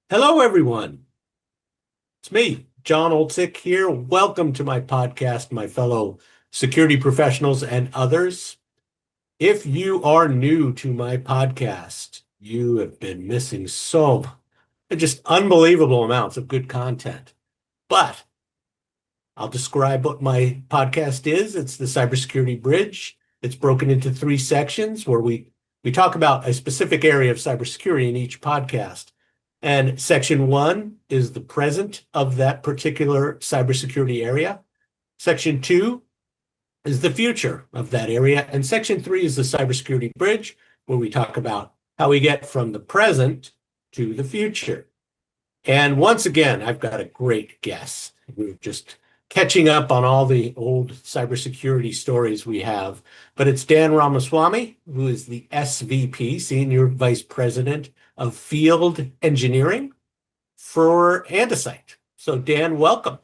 Hello, everyone. It's me, John Otlsik here. Welcome to my podcast, my fellow security professionals and others. If you are new to my podcast, you have been missing just unbelievable amounts of good content. But I'll describe what my podcast is. It's the Cybersecurity Bridge. It's broken into three sections where we talk about a specific area of cybersecurity in each podcast. And section one is the present of that particular cybersecurity area. Section two is the future of that area. And section three is the cybersecurity bridge, where we talk about how we get from the present to the future. And once again, I've got a great guest. We're just catching up on all the old cybersecurity stories we have. But it's Dan Ramaswamy, who is the SVP, Senior Vice President of Field Engineering for Andesite. So, Dan, welcome.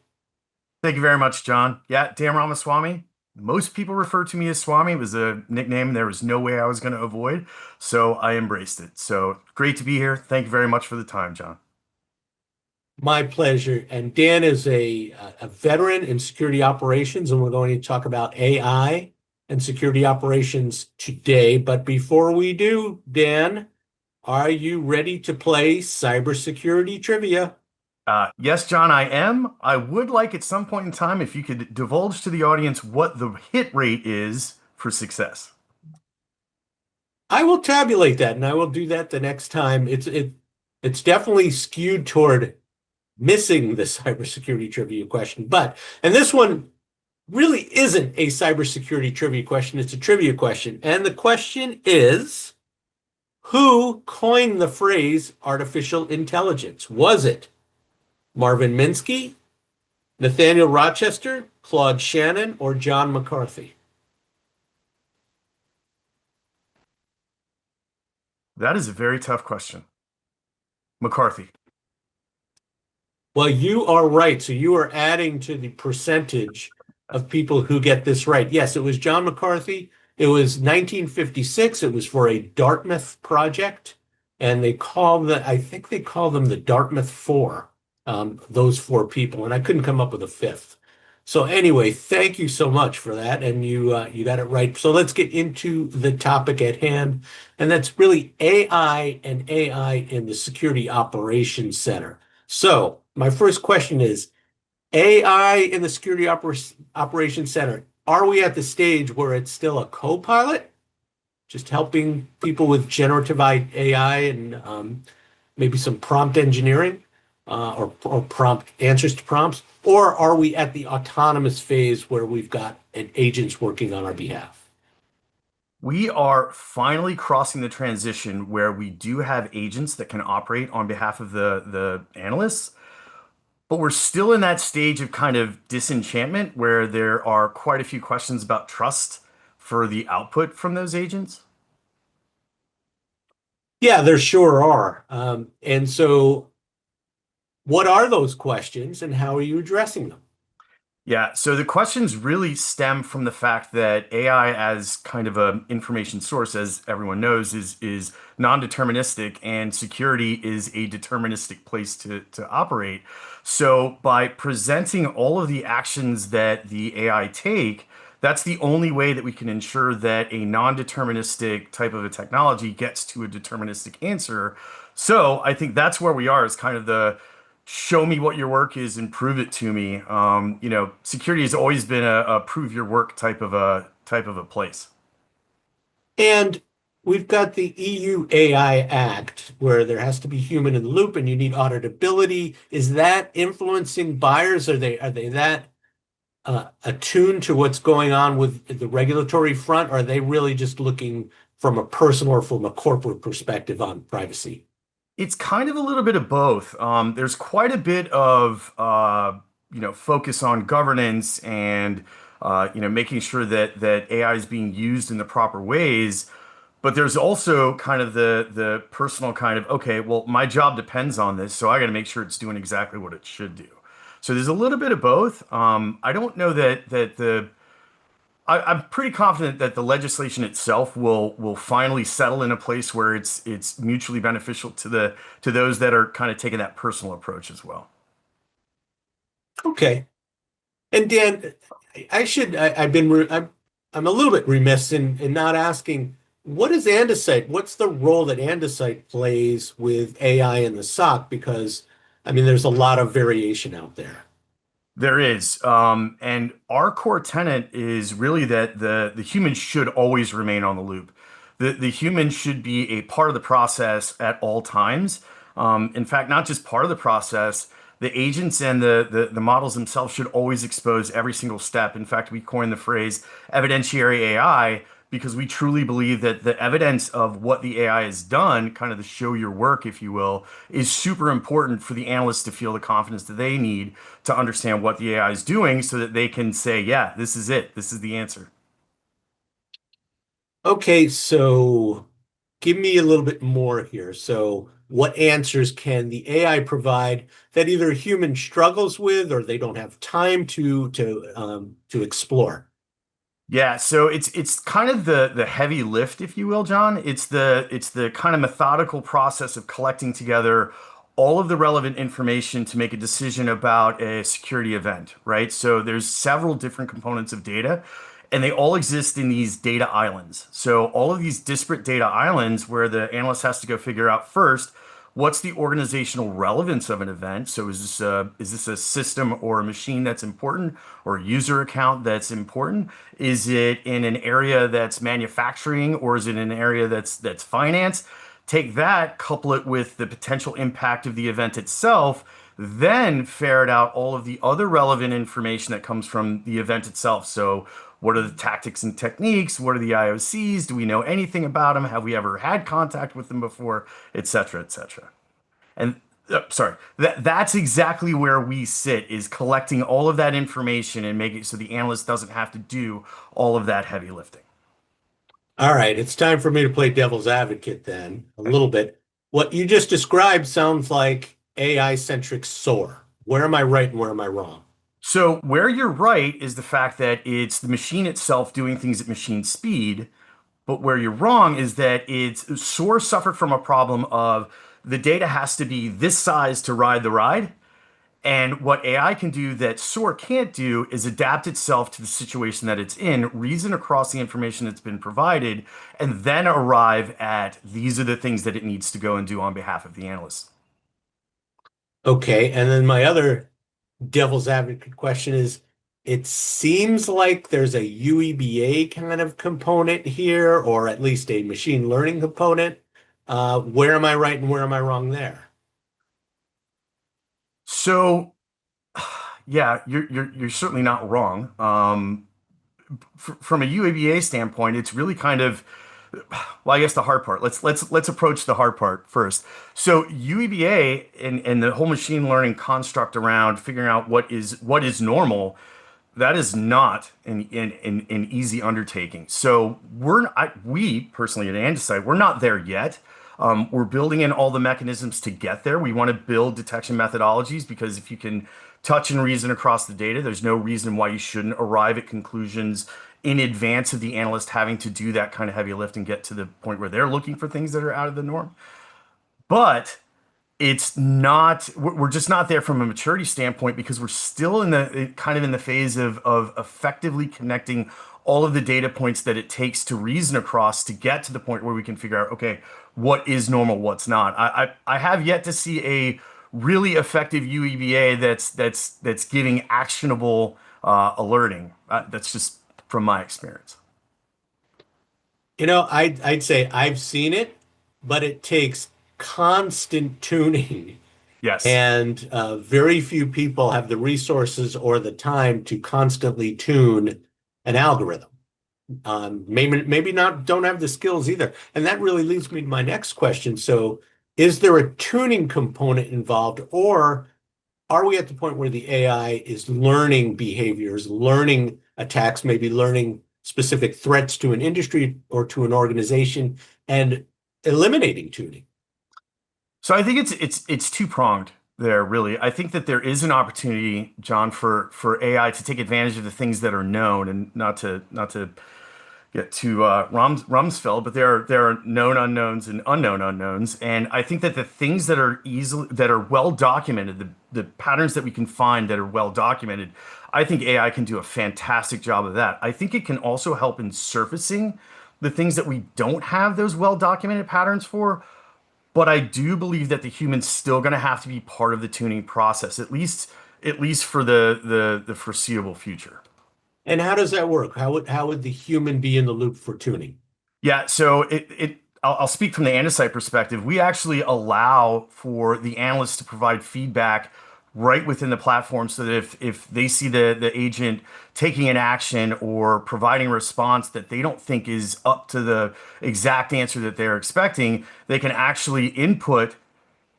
Thank you very much, John. Yeah, Dan Ramaswamy. Most people refer to me as Swami. It was a nickname there was no way I was going to avoid, so I embraced it. So great to be here. Thank you very much for the time, John. My pleasure. And Dan is a veteran in security operations, and we're going to talk about AI and security operations today. But before we do, Dan, are you ready to play cybersecurity trivia? Yes, John, I am. I would like at some point in time if you could divulge to the audience what the hit rate is for success. I will tabulate that, and I will do that the next time. It's definitely skewed toward missing the cybersecurity trivia question, and this one really isn't a cybersecurity trivia question. It's a trivia question, and the question is, who coined the phrase artificial intelligence? Was it Marvin Minsky, Nathaniel Rochester, Claude Shannon, or John McCarthy? That is a very tough question. McCarthy. Well, you are right. So you are adding to the percentage of people who get this right. Yes, it was John McCarthy. It was 1956. It was for a Dartmouth project. And I think they call them the Dartmouth Four, those four people. And I couldn't come up with a fifth. So anyway, thank you so much for that. And you got it right. So let's get into the topic at hand. And that's really AI and AI in the Security Operations Center. So my first question is, AI in the Operations Center, are we at the stage where it's still a co-pilot, just helping people with generative AI and maybe some prompt engineering or prompt answers to prompts? Or are we at the autonomous phase where we've got agents working on our behalf? We are finally crossing the transition where we do have agents that can operate on behalf of the analysts. But we're still in that stage of kind of disenchantment where there are quite a few questions about trust for the output from those agents. Yeah, there sure are. And so what are those questions and how are you addressing them? Yeah, so the questions really stem from the fact that AI as kind of an information source, as everyone knows, is non-deterministic and security is a deterministic place to operate. So by presenting all of the actions that the AI take, that's the only way that we can ensure that a non-deterministic type of a technology gets to a deterministic answer. So I think that's where we are is kind of the show me what your work is and prove it to me. Security has always been a prove your work type of a place. And we've got the EU AI Act where there has to be human in the loop and you need auditability. Is that influencing buyers? Are they that attuned to what's going on with the regulatory front? Or are they really just looking from a personal or from a corporate perspective on privacy? It's kind of a little bit of both. There's quite a bit of focus on governance and making sure that AI is being used in the proper ways. But there's also kind of the personal kind of, okay, well, my job depends on this, so I got to make sure it's doing exactly what it should do. So there's a little bit of both. I don't know that I'm pretty confident that the legislation itself will finally settle in a place where it's mutually beneficial to the to those that are kind of taking that personal approach as well. Okay. And Dan, I've been, I'm a little bit remiss in not asking, what is Andesite? What's the role that Andesite plays with AI in the SOC? Because, I mean, there's a lot of variation out there. There is, and our core tenet is really that the human should always remain on the loop. The human should be a part of the process at all times. In fact, not just part of the process. The agents and the models themselves should always expose every single step. In fact, we coined the phrase evidentiary AI because we truly believe that the evidence of what the AI has done, kind of the show your work, if you will, is super important for the analysts to feel the confidence that they need to understand what the AI is doing so that they can say, yeah, this is it. This is the answer. Okay, so give me a little bit more here. So, what answers can the AI provide that either a human struggles with or they don't have time to explore? Yeah, so it's kind of the heavy lift, if you will, John. It's the kind of methodical process of collecting together all of the relevant information to make a decision about a security event, right? So there's several different components of data, and they all exist in these data islands. So all of these disparate data islands where the analyst has to go figure out first what's the organizational relevance of an event? So is this a system or a machine that's important or a user account that's important? Is it in an area that's manufacturing or is it in an area that's finance? Take that, couple it with the potential impact of the event itself, then ferret out all of the other relevant information that comes from the event itself. So what are the tactics and techniques? What are the IOCs? Do we know anything about them? Have we ever had contact with them before? Et cetera, et cetera. And sorry, that's exactly where we sit is collecting all of that information and making it so the analyst doesn't have to do all of that heavy lifting. All right, it's time for me to play devil's advocate then, a little bit. What you just described sounds like AI-centric SOAR. Where am I right and where am I wrong? So where you're right is the fact that it's the machine itself doing things at machine speed, but where you're wrong is that it's SOAR suffered from a problem of the data has to be this size to ride the ride. And what AI can do that SOAR can't do is adapt itself to the situation that it's in, reason across the information that's been provided, and then arrive at these are the things that it needs to go and do on behalf of the analyst. Okay, and then my other devil's advocate question is, it seems like there's a UEBA kind of component here, or at least a machine learning component. Where am I right and where am I wrong there? So, yeah, you're certainly not wrong. From a UABA standpoint, it's really kind of well, I guess the hard part. Let's approach the hard part first. So UEBA and the whole machine learning construct around figuring out what is normal, that is not an easy undertaking. So we personally at Andesite, we're not there yet. We're building in all the mechanisms to get there. We want to build detection methodologies because if you can touch and reason across the data, there's no reason why you shouldn't arrive at conclusions in advance of the analyst having to do that kind of heavy lift and get to the point where they're looking for things that are out of the norm. But it's not we're just not there from a maturity standpoint because we're still in the kind of in the phase of effectively connecting all of the data points that it takes to reason across to get to the point where we can figure out, okay, what is normal, what's not. I have yet to see a really effective UEBA that's giving actionable alerting. That's just from my experience. I'd say I've seen it, but it takes constant tuning, Yes. and very few people have the resources or the time to constantly tune an algorithm. Maybe not don't have the skills either. And that really leads me to my next question. So, is there a tuning component involved, or are we at the point where the AI is learning behaviors, learning attacks, maybe learning specific threats to an industry or to an organization and eliminating tuning? So I think it's two pronged. there, really. I think that there is an opportunity, John, for AI to take advantage of the things that are known, and not to get to Rumsfeld, but there are known unknowns and unknown unknowns, and I think that the things that are well documented, the patterns that we can find that are well documented, I think AI can do a fantastic job of that. I think it can also help in surfacing the things that we don't have those well documented patterns for. But I do believe that the human's still going to have to be part of the tuning process, at least for the foreseeable future. And how does that work? How would the human be in the loop for tuning? Yeah, so I'll speak from the Andesite perspective. We actually allow for the analysts to provide feedback right within the platform so that if they see the agent taking an action or providing a response that they don't think is up to the exact answer that they're expecting, they can actually input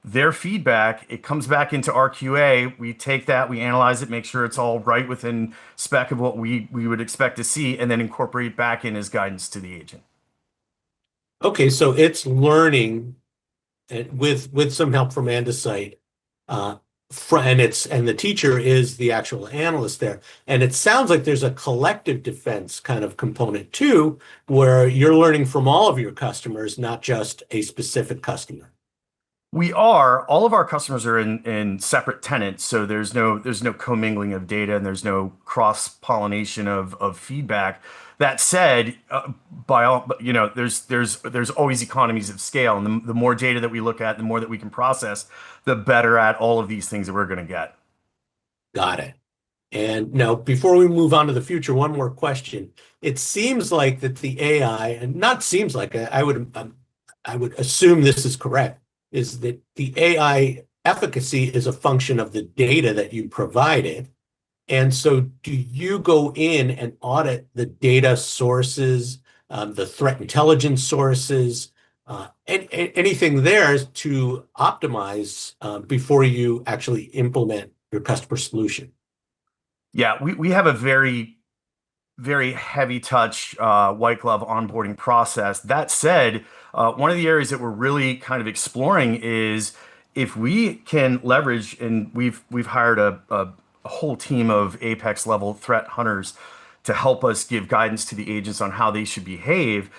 their feedback. It comes back into our QA. We take that, we analyze it, make sure it's all right within spec of what we would expect to see, and then incorporate back in as guidance to the agent. Okay, so it's learning with some help from Andesite, uh, and the teacher is the actual analyst there. And it sounds like there's a collective defense kind of component too, where you're learning from all of your customers, not just a specific customer. All of our customers are in separate tenants, so there's no commingling of data and there's no cross-pollination of feedback. That said, by all, there's always economies of scale, and the more data that we look at, the more that we can process, the better at all of these things that we're going to get. Got it. And now, before we move on to the future, one more question. It seems like that the AI, and not seems like, I would assume this is correct, is that the AI efficacy is a function of the data that you provided. And so, do you go in and audit the data sources, the threat intelligence sources, and anything there to optimize before you actually implement your customer solution? Yeah, we have a very heavy touch white glove onboarding process. That said, one of the areas that we're really kind of exploring is if we can leverage, and we've hired a whole team of Apex level threat hunters to help us give guidance to the agents on how they should behave.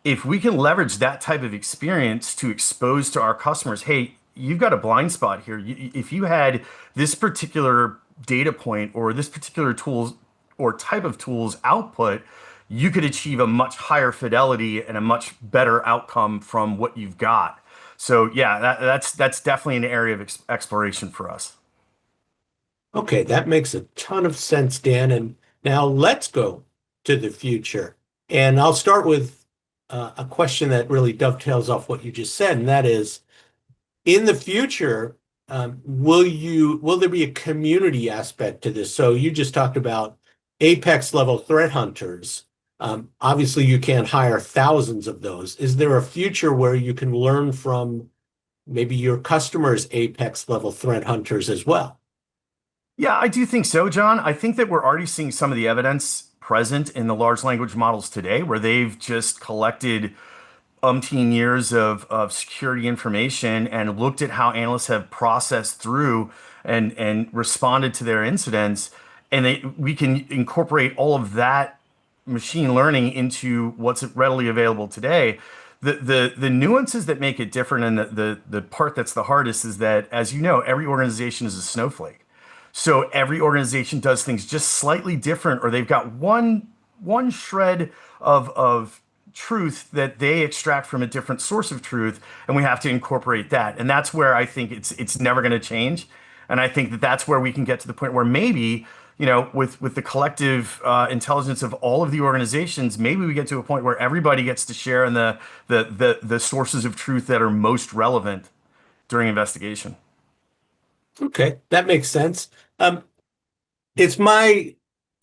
If we can leverage that type of experience to expose to our customers, hey, you've got a blind spot here. If you had this particular data point or this particular tools or type of tools output, you could achieve a much higher fidelity and a much better outcome from what you've got. So yeah, that's definitely an area of exploration for us. Okay, that makes a ton of sense, Dan. And now let's go to the future. And I'll start with a question that really dovetails off what you just said, and that is, in the future, will there be a community aspect to this? So you just talked about Apex level threat hunters. Obviously, you can't hire thousands of those. Is there a future where you can learn from maybe your customers' Apex level threat hunters as well? Yeah, I do think so, John. I think that we're already seeing some of the evidence present in the large language models today, where they've just collected umpteen years of security information and looked at how analysts have processed through and responded to their incidents. And we can incorporate all of that machine learning into what's readily available today. The nuances that make it different and the part that's the hardest is that, as you know, every organization is a snowflake. So every organization does things just slightly different, or they've got one shred of truth that they extract from a different source of truth, and we have to incorporate that. And that's where I think it's never going to change. And I think that that's where we can get to the point where maybe, with the collective intelligence of all of the organizations, maybe we get to a point where everybody gets to share in the sources of truth that are most relevant during investigation. Okay, that makes sense. It's my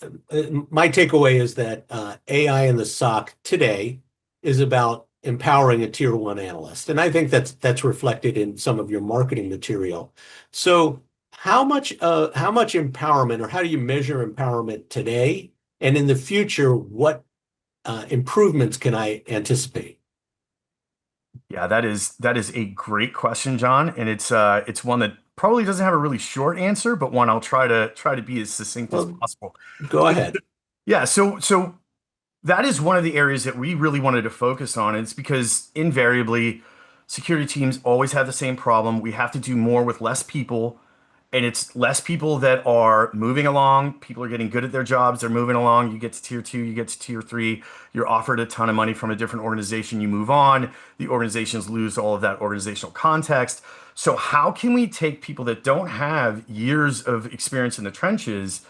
takeaway is that AI in the SOC today is about empowering a tier one analyst, and I think that's reflected in some of your marketing material. So, how much empowerment, or how do you measure empowerment today, and in the future, what improvements can I anticipate? Yeah, that is a great question, John, and it's one that probably doesn't have a really short answer, but one I'll try to be as succinct as Well, possible. go ahead. Yeah, so that is one of the areas that we really wanted to focus on. It's because invariably security teams always have the same problem. We have to do more with less people, and it's less people that are moving along. People are getting good at their jobs. They're moving along. You get to tier two, you get to tier three. You're offered a ton of money from a different organization. You move on. The organizations lose all of that organizational context. So how can we take people that don't have years of experience in the trenches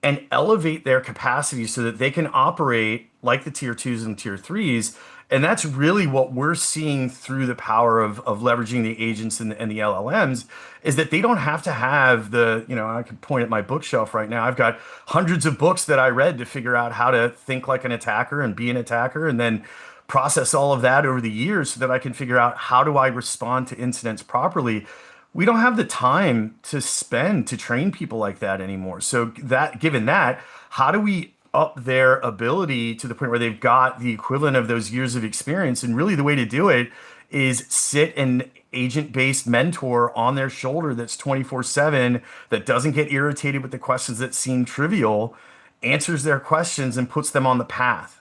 and elevate their capacity so that they can operate like the tier twos and tier threes? And that's really what we're seeing through the power of leveraging the agents and the LLMs, is that they don't have to have I can point at my bookshelf right now. I've got hundreds of books that I read to figure out how to think like an attacker and be an attacker, and then process all of that over the years so that I can figure out how do I respond to incidents properly. We don't have the time to spend to train people like that anymore. So that, given that, how do we up their ability to the point where they've got the equivalent of those years of experience? And really the way to do it is sit an agent-based mentor on their shoulder that's 24/7, that doesn't get irritated with the questions that seem trivial, answers their questions and puts them on the path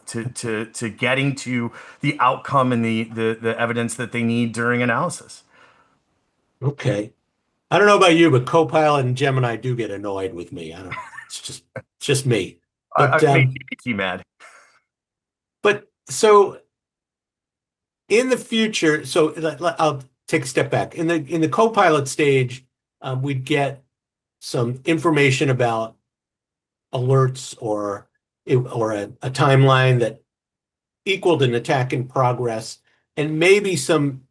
to getting to the outcome and the evidence that they need during analysis. Okay. I don't know about you, but Copilot and Gemini do get annoyed with me. I don't know. It's just me. But I've made GPT mad. so in the future, I'll take a step back. In the Copilot stage, we'd get some information about alerts or a timeline that equaled an attack in progress, and maybe some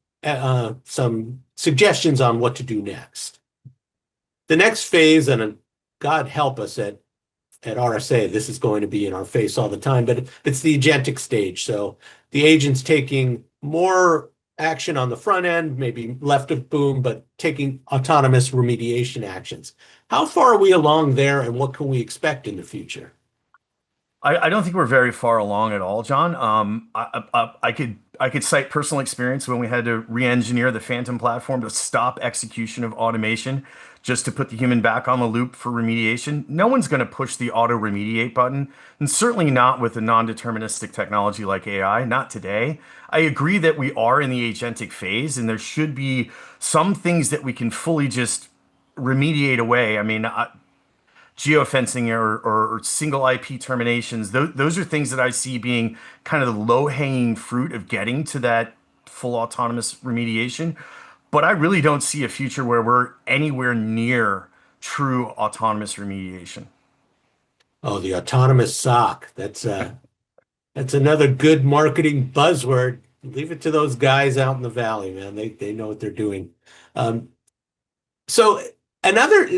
suggestions on what to do next. The next phase, and God help us at RSA, this is going to be in our face all the time, but it's the agentic stage. So the agent's taking more action on the front end, maybe left of boom, but taking autonomous remediation actions. How far are we along there, and what can we expect in the future? I don't think we're very far along at all, John. I could cite personal experience when we had to re-engineer the Phantom platform to stop execution of automation just to put the human back on the loop for remediation. No one's going to push the auto remediate button, and certainly not with a non-deterministic technology like AI. Not today. I agree that we are in the agentic phase, and there should be some things that we can fully just remediate away. I mean, geofencing or single IP terminations. Those are things that I see being kind of the low-hanging fruit of getting to that full autonomous remediation. But I really don't see a future where we're anywhere near true autonomous remediation. Oh, the autonomous SOC. That's another good marketing buzzword. Leave it to those guys out in the valley, man. They know what they're doing. Um, so another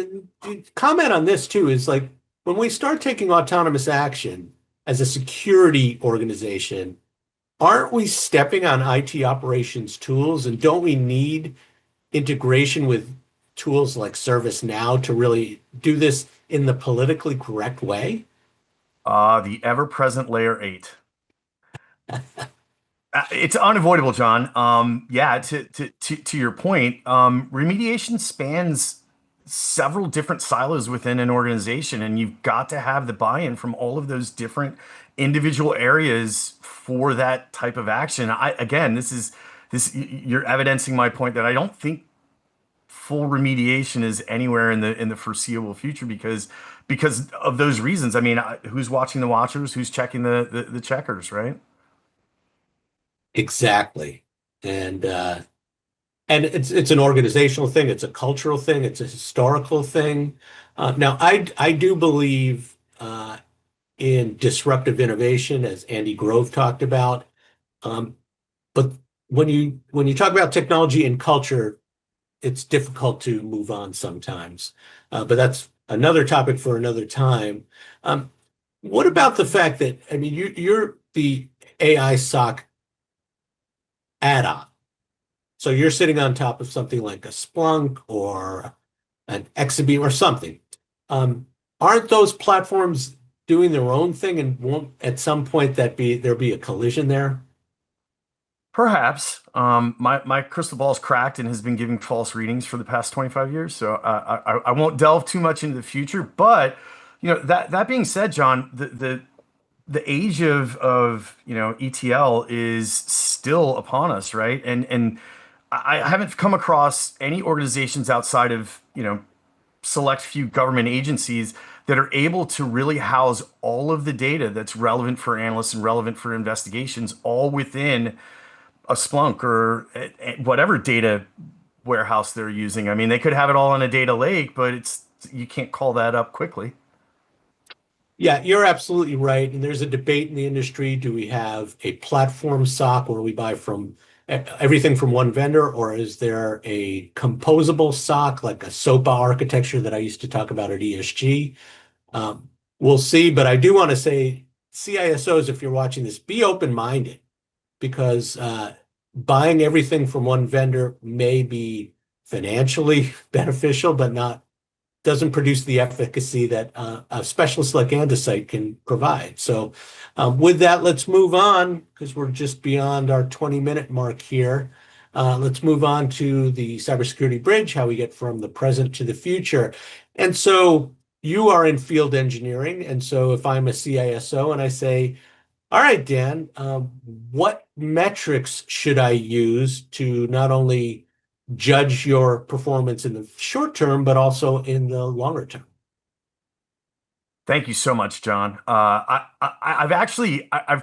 comment on this too is like when we start taking autonomous action as a security organization, aren't we stepping on IT operations tools, and don't we need integration with tools like ServiceNow to really do this in the politically correct way? The ever-present layer 8. It's unavoidable, John. Yeah, to your point, remediation spans several different silos within an organization, and you've got to have the buy-in from all of those different individual areas for that type of action. Again, you're evidencing my point that I don't think full remediation is anywhere in the foreseeable future because of those reasons. I mean, who's watching the watchers? Who's checking the checkers, right? Exactly. And it's an organizational thing, it's a cultural thing, it's a historical thing. Now, I do believe in disruptive innovation, as Andy Grove talked about. Um, but when you talk about technology and culture, it's difficult to move on sometimes. But that's another topic for another time. Um, what about the fact that, I mean, you're the AI SOC add-on. So you're sitting on top of something like a Splunk or an Exabeam or something. Um, aren't those platforms doing their own thing, and won't at some point there'll be a collision there? Perhaps. My crystal ball is cracked and has been giving false readings for the past 25 years, so I won't delve too much into the future. But that being said, John, the age of ETL is still upon us, right? And I haven't come across any organizations outside of select few government agencies that are able to really house all of the data that's relevant for analysts and relevant for investigations all within a Splunk or whatever data warehouse they're using. I mean, they could have it all in a data lake, but you can't call that up quickly. Yeah, you're absolutely right. And there's a debate in the industry. Do we have a platform SOC where we buy from everything from one vendor, or is there a composable SOC like a SOPA architecture that I used to talk about at ESG? We'll see, but I do want to say, CISOs, if you're watching this, be open-minded because buying everything from one vendor may be financially beneficial, but not doesn't produce the efficacy that a specialist like Andesite can provide. So with that, let's move on because we're just beyond our 20-minute mark here. Let's move on to the cybersecurity bridge, how we get from the present to the future. And so you are in field engineering. And so if I'm a CISO and I say, all right, Dan, what metrics should I use to not only judge your performance in the short term, but also in the longer term? Thank you so much, John. I've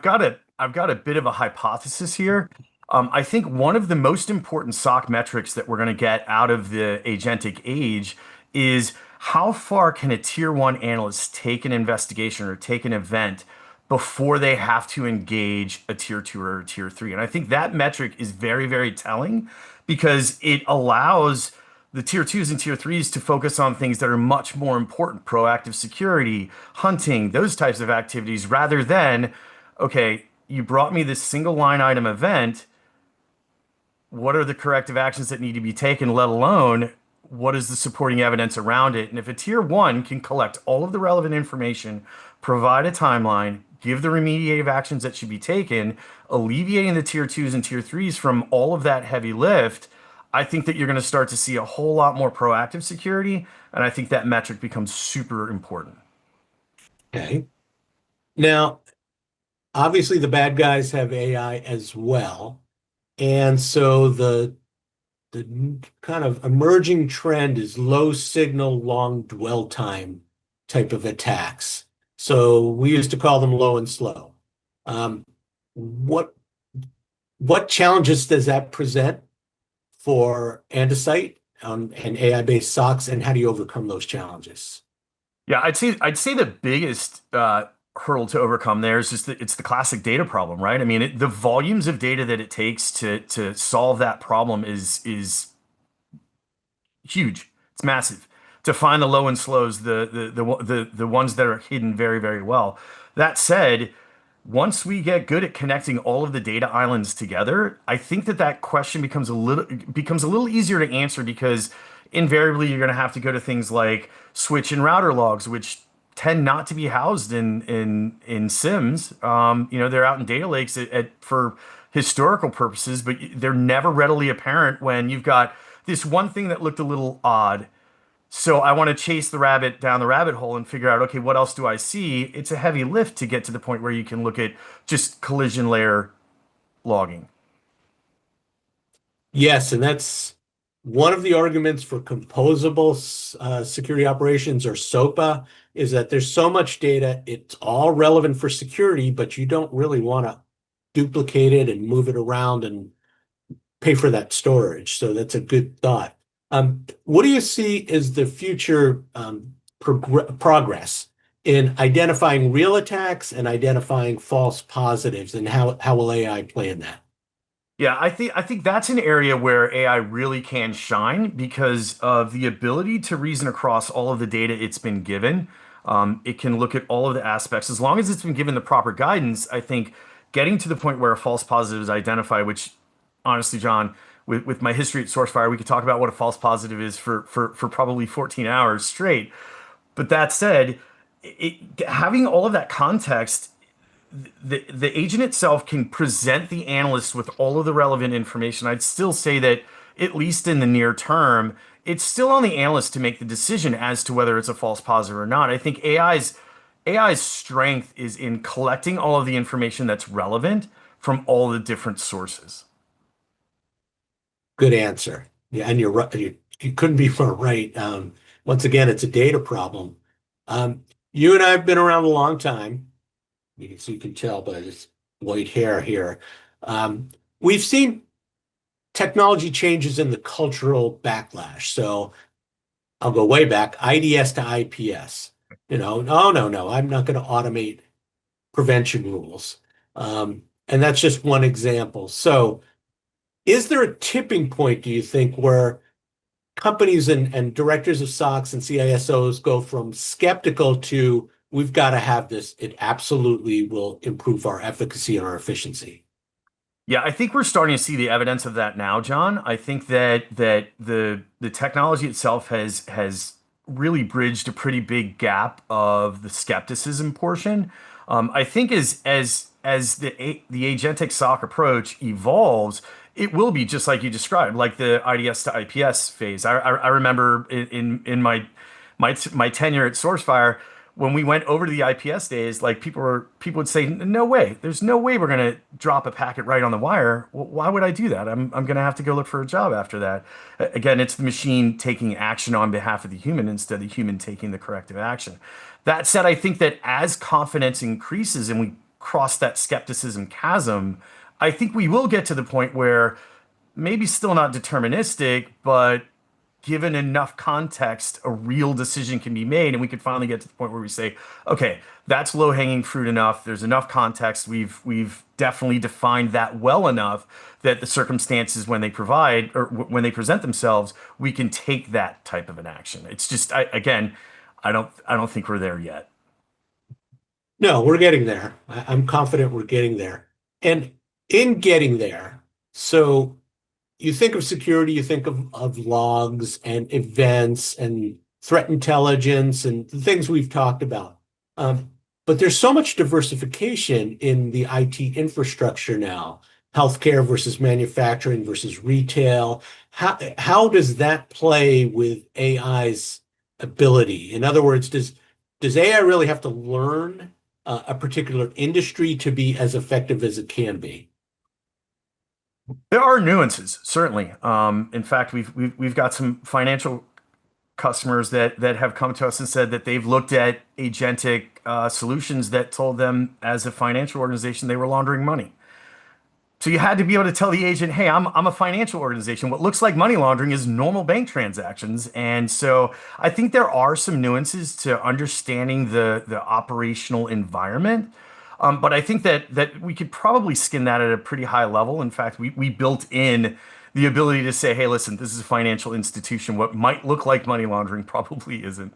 got a bit of a hypothesis here. I think one of the most important SOC metrics that we're going to get out of the agentic age is how far can a tier one analyst take an investigation or take an event before they have to engage a tier two or a tier three. And I think that metric is very, very telling because it allows the tier twos and tier threes to focus on things that are much more important, proactive security, hunting, those types of activities, rather than, okay, you brought me this single line item event. What are the corrective actions that need to be taken, let alone what is the supporting evidence around it? And if a tier one can collect all of the relevant information, provide a timeline, give the remediative actions that should be taken, alleviating the tier twos and tier threes from all of that heavy lift, I think that you're going to start to see a whole lot more proactive security. And I think that metric becomes super important. Okay. Now, obviously, the bad guys have AI as well. And so the kind of emerging trend is low signal, long dwell time type of attacks. So we used to call them low and slow. Um, what what challenges does that present for Andesite and AI-based SOCs, and how do you overcome those challenges? Yeah, I'd say the biggest hurdle to overcome there is just that it's the classic data problem, right? I mean, the volumes of data that it takes to solve that problem is huge. It's massive. To find the low and slows, the ones that are hidden very, very well. That said, once we get good at connecting all of the data islands together, I think that question becomes a little easier to answer because invariably you're going to have to go to things like switch and router logs, which tend not to be housed in SIMs. They're out in data lakes for historical purposes, but they're never readily apparent when you've got this one thing that looked a little odd. So I want to chase the rabbit down the rabbit hole and figure out, okay, what else do I see? It's a heavy lift to get to the point where you can look at just collision layer logging. Yes, and that's one of the arguments for composable security operations or SOPA is that there's so much data, it's all relevant for security, but you don't really want to duplicate it and move it around and pay for that storage. So that's a good thought. What do you see as the future progress in identifying real attacks and identifying false positives, and how will AI play in that? Yeah, I think that's an area where AI really can shine because of the ability to reason across all of the data it's been given. It can look at all of the aspects. As long as it's been given the proper guidance, I think getting to the point where a false positive is identified, which honestly, John, with my history at SourceFire, we could talk about what a false positive is for probably 14 hours straight. But that said, having all of that context the agent itself can present the analyst with all of the relevant information. I'd still say that, at least in the near term, it's still on the analyst to make the decision as to whether it's a false positive or not. I think AI's strength is in collecting all of the information that's relevant from all the different sources. Good answer. Yeah, and you're right. You couldn't be more right. Once again, it's a data problem. You and I have been around a long time. So you can tell by this white hair here. Um, we've seen technology changes in the cultural backlash. So I'll go way back, IDS to IPS. No, no, no, I'm not going to automate prevention rules. And that's just one example. So is there a tipping point, do you think, where companies and directors of SOCs and CISOs go from skeptical to we've got to have this, it absolutely will improve our efficacy and our efficiency? Yeah, I think we're starting to see the evidence of that now, John. I think that the technology itself has really bridged a pretty big gap of the skepticism portion. I think as the agentic SOC approach evolves, it will be just like you described, like the IDS to IPS phase. I remember in my tenure at SourceFire, when we went over to the IPS days, like people would say, "No way, there's no way we're gonna drop a packet right on the wire. Why would I do that? I'm gonna have to go look for a job after that." Again, it's the machine taking action on behalf of the human instead of the human taking the corrective action. That said, I think that as confidence increases and we cross that skepticism chasm, I think we will get to the point where maybe still not deterministic, but given enough context, a real decision can be made, and we could finally get to the point where we say, okay, that's low-hanging fruit enough. There's enough context. We've definitely defined that well enough that the circumstances when they provide or when they present themselves, we can take that type of an action. It's just, again, I don't think we're there yet. No, we're getting there. I'm confident we're getting there. And in getting there, so you think of security, you think of logs and events and threat intelligence and the things we've talked about. But there's so much diversification in the IT infrastructure now, healthcare versus manufacturing versus retail. How does that play with AI's ability? In other words, does AI really have to learn a particular industry to be as effective as it can be? There are nuances, certainly. In fact, we've got some financial customers that have come to us and said that they've looked at agentic solutions that told them as a financial organization they were laundering money. So you had to be able to tell the agent, "Hey, I'm a financial organization. What looks like money laundering is normal bank transactions." And so I think there are some nuances to understanding the operational environment. But I think that we could probably skin that at a pretty high level. In fact, we built in the ability to say, "Hey, listen, this is a financial institution. What might look like money laundering probably isn't."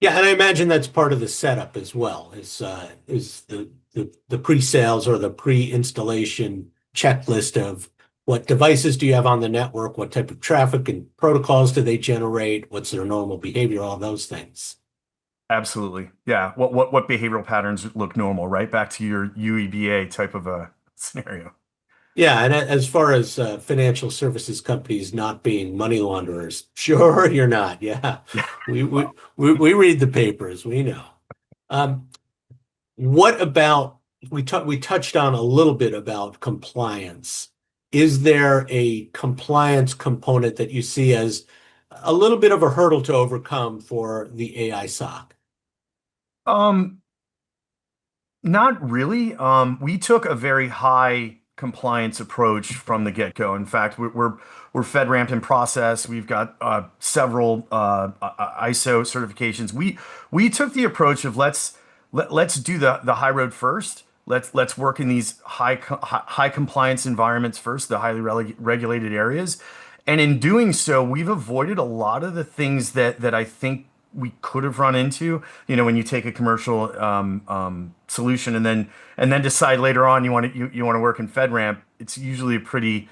Yeah, and I imagine that's part of the setup as well, is the pre-sales or the pre-installation checklist of what devices do you have on the network, what type of traffic and protocols do they generate, what's their normal behavior, all those things. Absolutely. Yeah. What behavioral patterns look normal, right? Back to your UEBA type of a scenario. Yeah, and as far as financial services companies not being money launderers, sure you're not. Yeah, we read the papers, we know. Um, What about we touched on a little bit about compliance. Is there a compliance component that you see as a little bit of a hurdle to overcome for the AI SOC? Um, Not really. We took a very high compliance approach from the get-go. In fact, we're FedRAMP in process. We've got several ISO certifications. We took the approach of let's do the high road first. Let's work in these high compliance environments first, the highly regulated areas. And in doing so, we've avoided a lot of the things that I think we could have run into. When you take a commercial solution and then decide later on you want to work in FedRAMP, it's usually a pretty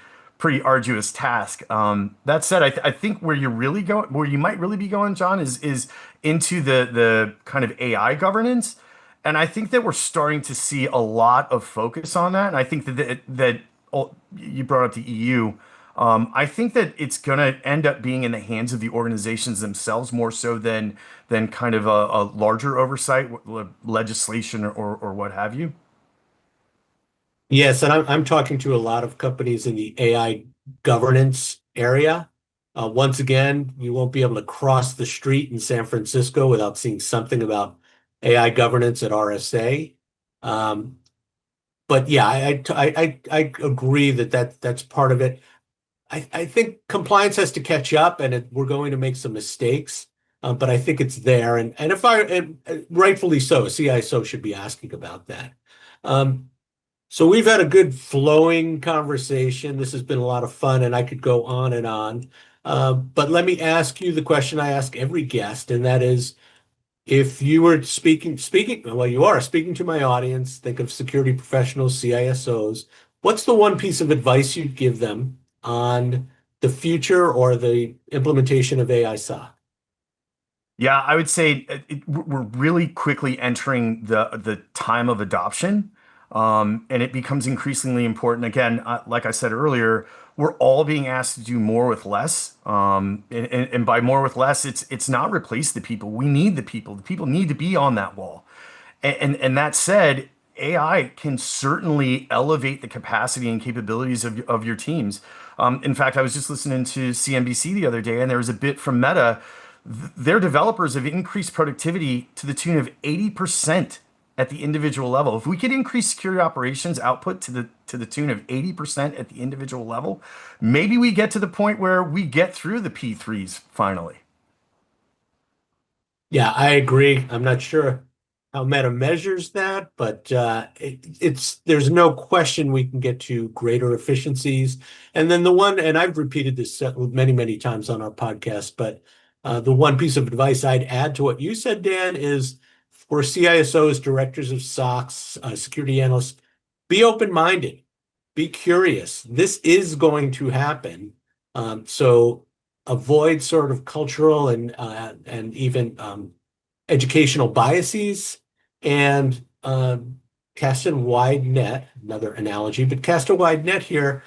arduous task. That said, I think where you might really be going, John, is into the kind of AI governance. And I think that we're starting to see a lot of focus on that. And I think that oh, you brought up the EU. I think that it's going to end up being in the hands of the organizations themselves more so than kind of a larger oversight, legislation or what have you. Yes, and I'm talking to a lot of companies in the AI governance area. Once again, you won't be able to cross the street in San Francisco without seeing something about AI governance at RSA. Um, but yeah, I agree that's part of it. I think compliance has to catch up, and we're going to make some mistakes. But I think it's there, and if I and rightfully so, a CISO should be asking about that. Um, so we've had a good flowing conversation. This has been a lot of fun, and I could go on and on. But let me ask you the question I ask every guest, and that is, if you were well, you are speaking to my audience, think of security professionals, CISOs. What's the one piece of advice you'd give them on the future or the implementation of AI SOC? Yeah, I would say we're really quickly entering the time of adoption, and it becomes increasingly important. Again, like I said earlier, we're all being asked to do more with less, and by more with less, it's not replace the people. We need the people. The people need to be on that wall. And that said, AI can certainly elevate the capacity and capabilities of your teams. In fact, I was just listening to CNBC the other day, and there was a bit from Meta. Their developers have increased productivity to the tune of 80% at the individual level. If we could increase security operations output to the tune of 80% at the individual level, maybe we get to the point where we get through the P3s finally. Yeah, I agree. I'm not sure how Meta measures that, but it's there's no question we can get to greater efficiencies. And then the one, and I've repeated this many, many times on our podcast, but the one piece of advice I'd add to what you said, Dan, is for CISOs, directors of SOCs, security analysts, be open-minded, be curious. This is going to happen. So avoid sort of cultural and even educational biases and cast a wide net, another analogy, but cast a wide net here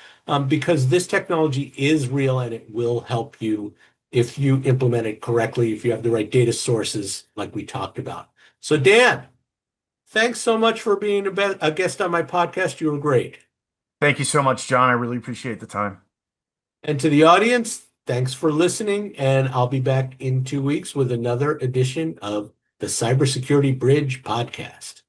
because this technology is real and it will help you if you implement it correctly, if you have the right data sources like we talked about. So Dan, thanks so much for being a guest on my podcast. You were great. Thank you so much, John. I really appreciate the time. And to the audience, thanks for listening. And I'll be back in 2 weeks with another edition of the Cybersecurity Bridge podcast.